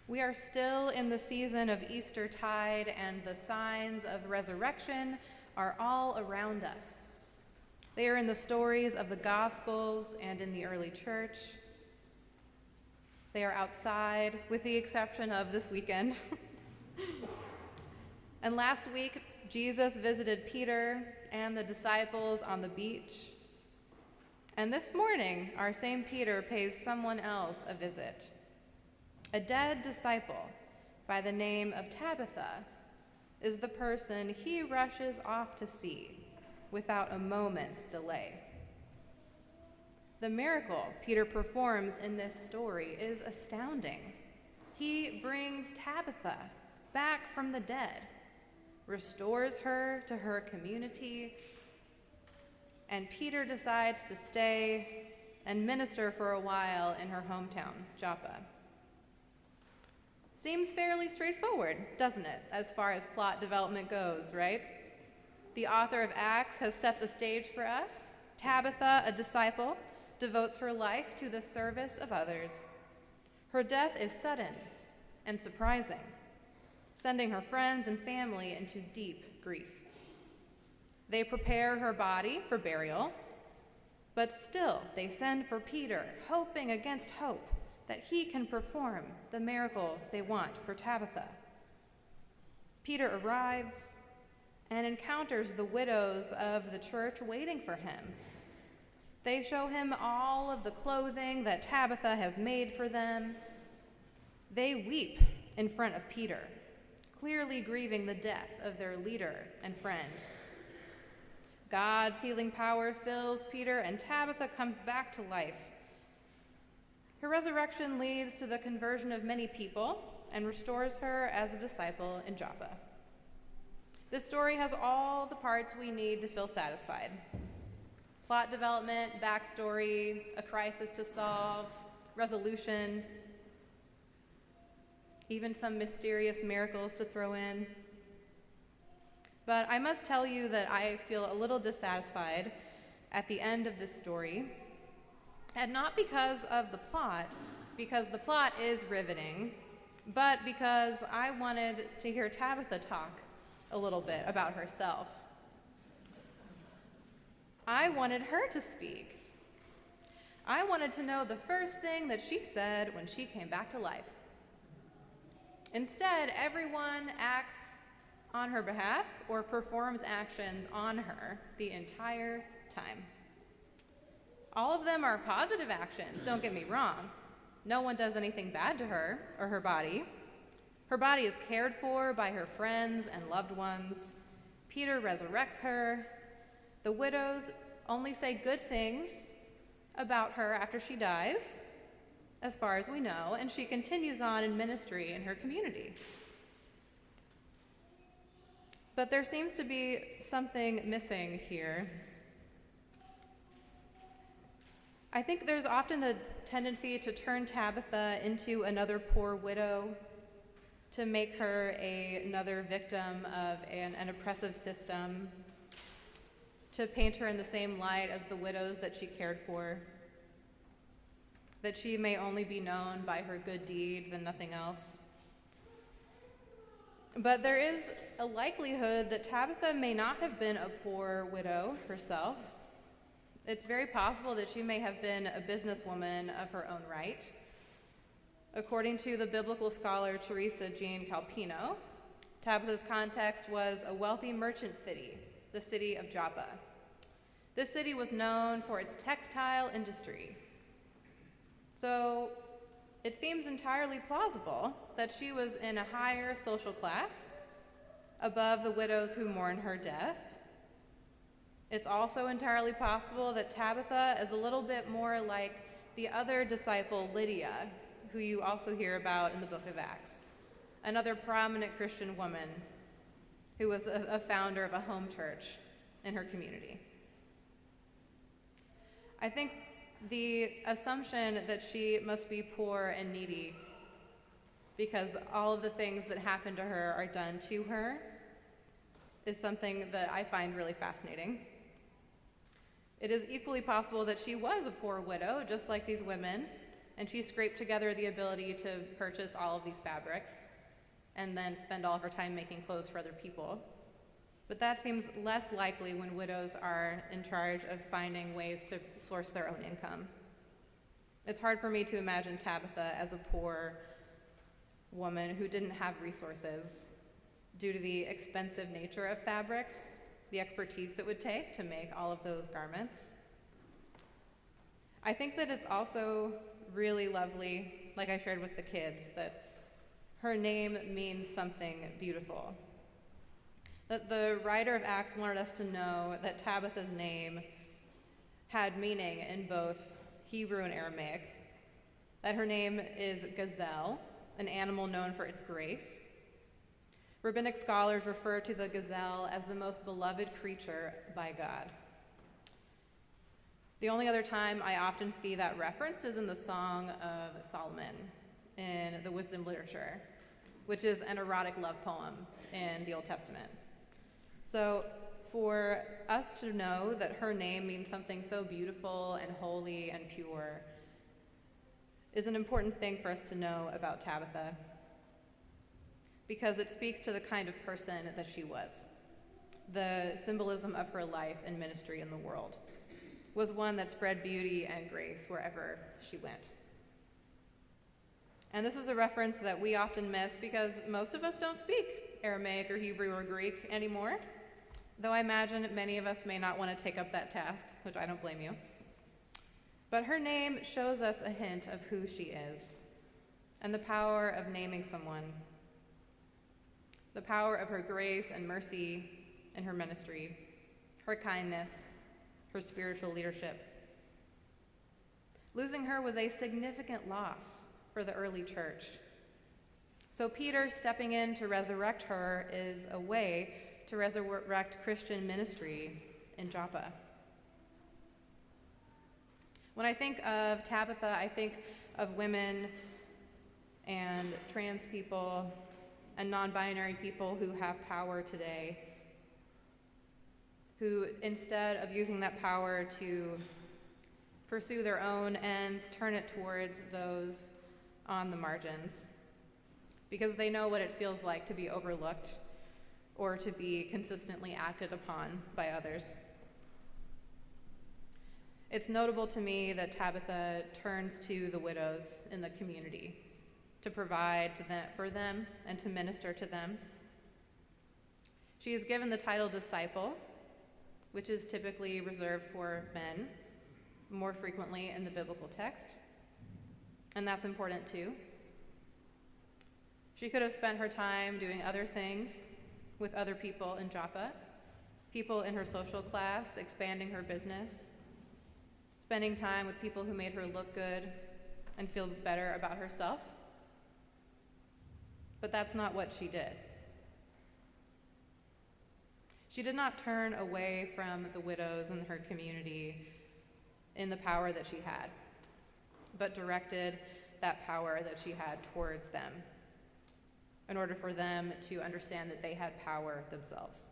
We are still in the season of Eastertide, and the signs of resurrection are all around us. They are in the stories of the Gospels and in the early church. They are outside, with the exception of this weekend. And last week, Jesus visited Peter and the disciples on the beach. And this morning, our same Peter pays someone else a visit. A dead disciple by the name of Tabitha is the person he rushes off to see without a moment's delay. The miracle Peter performs in this story is astounding. He brings Tabitha back from the dead, restores her to her community, and Peter decides to stay and minister for a while in her hometown, Joppa. Seems fairly straightforward, doesn't it, as far as plot development goes, right? The author of Acts has set the stage for us. Tabitha, a disciple, devotes her life to the service of others. Her death is sudden and surprising, sending her friends and family into deep grief. They prepare her body for burial, but still they send for Peter, hoping against hope that he can perform the miracle they want for Tabitha. Peter arrives and encounters the widows of the church waiting for him. They show him all of the clothing that Tabitha has made for them. They weep in front of Peter, clearly grieving the death of their leader and friend. God-feeling power fills Peter, and Tabitha comes back to life. Her resurrection leads to the conversion of many people and restores her as a disciple in Joppa. This story has all the parts we need to feel satisfied. Plot development, backstory, a crisis to solve, resolution, even some mysterious miracles to throw in. But I must tell you that I feel a little dissatisfied at the end of this story, and not because of the plot, because the plot is riveting, but because I wanted to hear Tabitha talk a little bit about herself. I wanted her to speak. I wanted to know the first thing that she said when she came back to life. Instead, everyone acts on her behalf or performs actions on her the entire time. All of them are positive actions, don't get me wrong. No one does anything bad to her or her body. Her body is cared for by her friends and loved ones. Peter resurrects her. The widows only say good things about her after she dies, as far as we know, and she continues on in ministry in her community. But there seems to be something missing here. I think there's often a tendency to turn Tabitha into another poor widow, to make her another victim of an oppressive system, to paint her in the same light as the widows that she cared for, that she may only be known by her good deeds and nothing else. But there is a likelihood that Tabitha may not have been a poor widow herself. It's very possible that she may have been a businesswoman of her own right. According to the biblical scholar Teresa Jean Calpino, Tabitha's context was a wealthy merchant city, the city of Joppa. This city was known for its textile industry. So it seems entirely plausible that she was in a higher social class, above the widows who mourn her death. It's also entirely possible that Tabitha is a little bit more like the other disciple, Lydia, who you also hear about in the book of Acts, another prominent Christian woman who was a founder of a home church in her community. I think the assumption that she must be poor and needy because all of the things that happen to her are done to her is something that I find really fascinating. It is equally possible that she was a poor widow, just like these women, and she scraped together the ability to purchase all of these fabrics and then spend all of her time making clothes for other people. But that seems less likely when widows are in charge of finding ways to source their own income. It's hard for me to imagine Tabitha as a poor woman who didn't have resources due to the expensive nature of fabrics, the expertise it would take to make all of those garments. I think that it's also really lovely, like I shared with the kids, that her name means something beautiful. That the writer of Acts wanted us to know that Tabitha's name had meaning in both Hebrew and Aramaic, that her name is gazelle, an animal known for its grace. Rabbinic scholars refer to the gazelle as the most beloved creature by God. The only other time I often see that reference is in the Song of Solomon in the Wisdom literature, which is an erotic love poem in the Old Testament. So for us to know that her name means something so beautiful and holy and pure is an important thing for us to know about Tabitha, because it speaks to the kind of person that she was. The symbolism of her life and ministry in the world was one that spread beauty and grace wherever she went. And this is a reference that we often miss because most of us don't speak Aramaic or Hebrew or Greek anymore, though I imagine many of us may not want to take up that task, which I don't blame you. But her name shows us a hint of who she is and the power of naming someone, the power of her grace and mercy in her ministry, her kindness, her spiritual leadership. Losing her was a significant loss for the early church. So Peter stepping in to resurrect her is a way to resurrect Christian ministry in Joppa. When I think of Tabitha, I think of women and trans people and non-binary people who have power today, who instead of using that power to pursue their own ends, turn it towards those on the margins, because they know what it feels like to be overlooked or to be consistently acted upon by others. It's notable to me that Tabitha turns to the widows in the community to provide for them and to minister to them. She is given the title disciple, which is typically reserved for men, more frequently in the biblical text, and that's important too. She could have spent her time doing other things with other people in Joppa, people in her social class, expanding her business, spending time with people who made her look good and feel better about herself. But that's not what she did. She did not turn away from the widows in her community in the power that she had, but directed that power that she had towards them in order for them to understand that they had power themselves.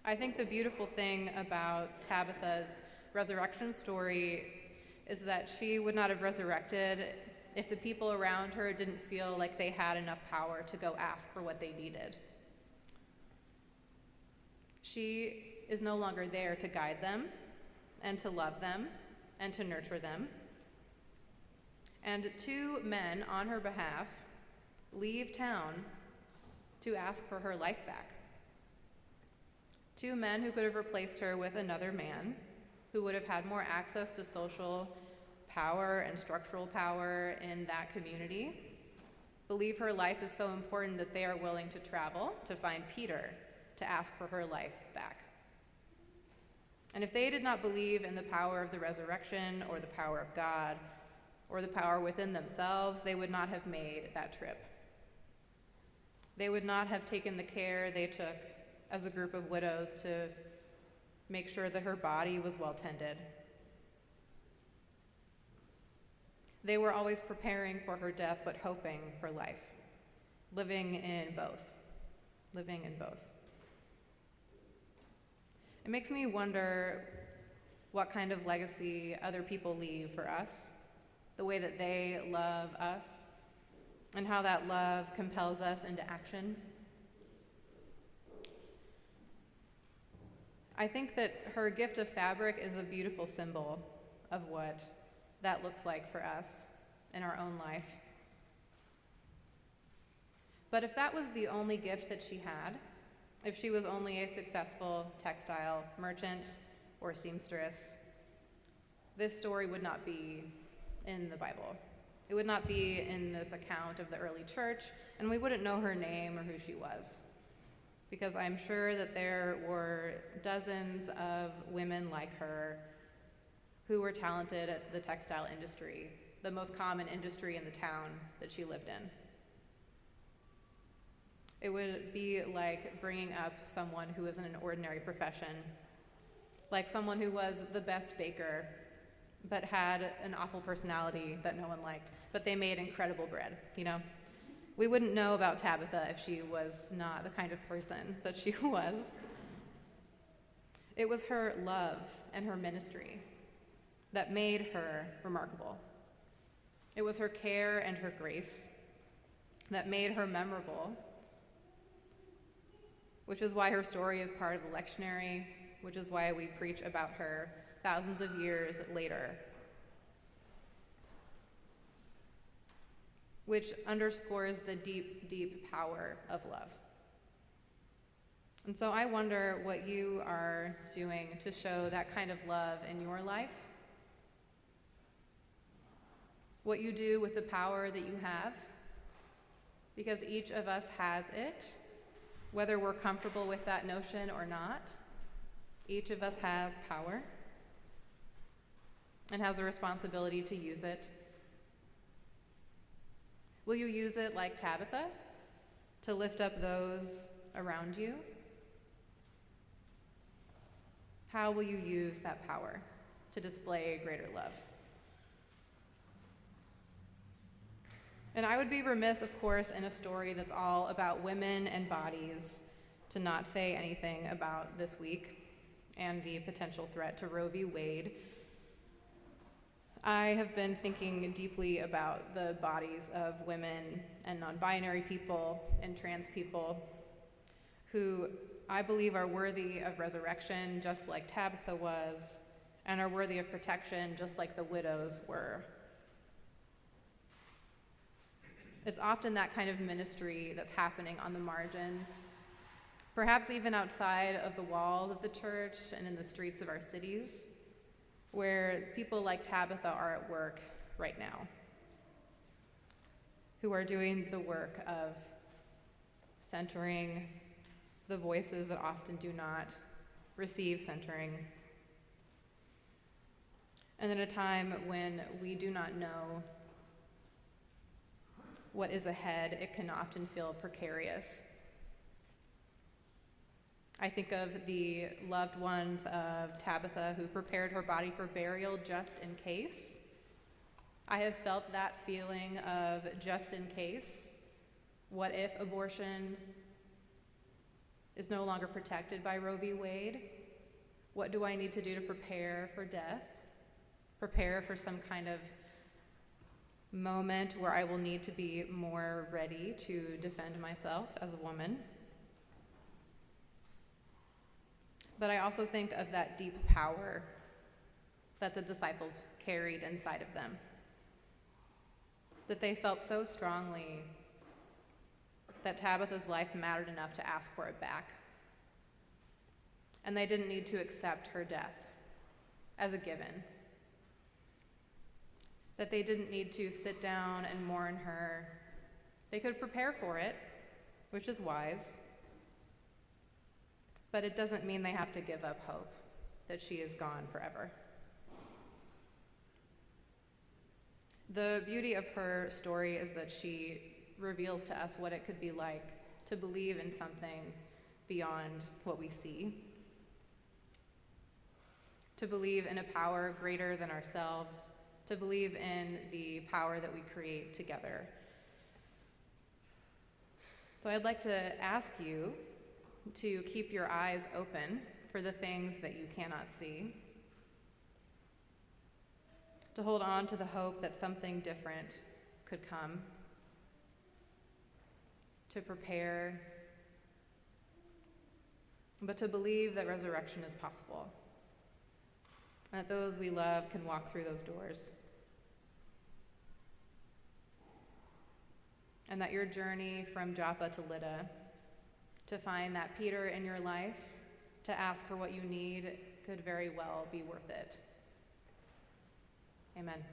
I think the beautiful thing about Tabitha's resurrection story is that she would not have resurrected if the people around her didn't feel like they had enough power to go ask for what they needed. She is no longer there to guide them and to love them and to nurture them. And two men on her behalf leave town to ask for her life back. Two men who could have replaced her with another man who would have had more access to social power and structural power in that community believe her life is so important that they are willing to travel to find Peter to ask for her life back. And if they did not believe in the power of the resurrection or the power of God or the power within themselves, they would not have made that trip. They would not have taken the care they took as a group of widows to make sure that her body was well tended. They were always preparing for her death, but hoping for life, living in both. It makes me wonder what kind of legacy other people leave for us the way that they love us, and how that love compels us into action. I think that her gift of fabric is a beautiful symbol of what that looks like for us in our own life. But if that was the only gift that she had, if she was only a successful textile merchant or seamstress, this story would not be in the Bible. It would not be in this account of the early church, and we wouldn't know her name or who she was. Because I'm sure that there were dozens of women like her who were talented at the textile industry, the most common industry in the town that she lived in. It would be like bringing up someone who was in an ordinary profession, like someone who was the best baker, but had an awful personality that no one liked, but they made incredible bread, you know? We wouldn't know about Tabitha if she was not the kind of person that she was. It was her love and her ministry that made her remarkable. It was her care and her grace that made her memorable, which is why her story is part of the lectionary, which is why we preach about her thousands of years later, which underscores the deep, deep power of love. And so I wonder what you are doing to show that kind of love in your life, what you do with the power that you have, because each of us has it, whether we're comfortable with that notion or not. Each of us has power and has a responsibility to use it. Will you use it like Tabitha, to lift up those around you? How will you use that power to display greater love? And I would be remiss, of course, in a story that's all about women and bodies, to not say anything about this week and the potential threat to Roe v. Wade. I have been thinking deeply about the bodies of women and non-binary people and trans people who I believe are worthy of resurrection, just like Tabitha was, and are worthy of protection, just like the widows were. It's often that kind of ministry that's happening on the margins, perhaps even outside of the walls of the church and in the streets of our cities, where people like Tabitha are at work right now, who are doing the work of centering the voices that often do not receive centering. And in a time when we do not know what is ahead, it can often feel precarious. I think of the loved ones of Tabitha who prepared her body for burial just in case. I have felt that feeling of just in case. What if abortion is no longer protected by Roe v. Wade? What do I need to do to prepare for death? Prepare for some kind of moment where I will need to be more ready to defend myself as a woman. But I also think of that deep power that the disciples carried inside of them, that they felt so strongly that Tabitha's life mattered enough to ask for it back. And they didn't need to accept her death as a given, that they didn't need to sit down and mourn her. They could prepare for it, which is wise, but it doesn't mean they have to give up hope that she is gone forever. The beauty of her story is that she reveals to us what it could be like to believe in something beyond what we see, to believe in a power greater than ourselves, to believe in the power that we create together. So I'd like to ask you to keep your eyes open for the things that you cannot see, to hold on to the hope that something different could come, to prepare, but to believe that resurrection is possible, and that those we love can walk through those doors. And that your journey from Joppa to Lydda, to find that Peter in your life, to ask for what you need, could very well be worth it. Amen.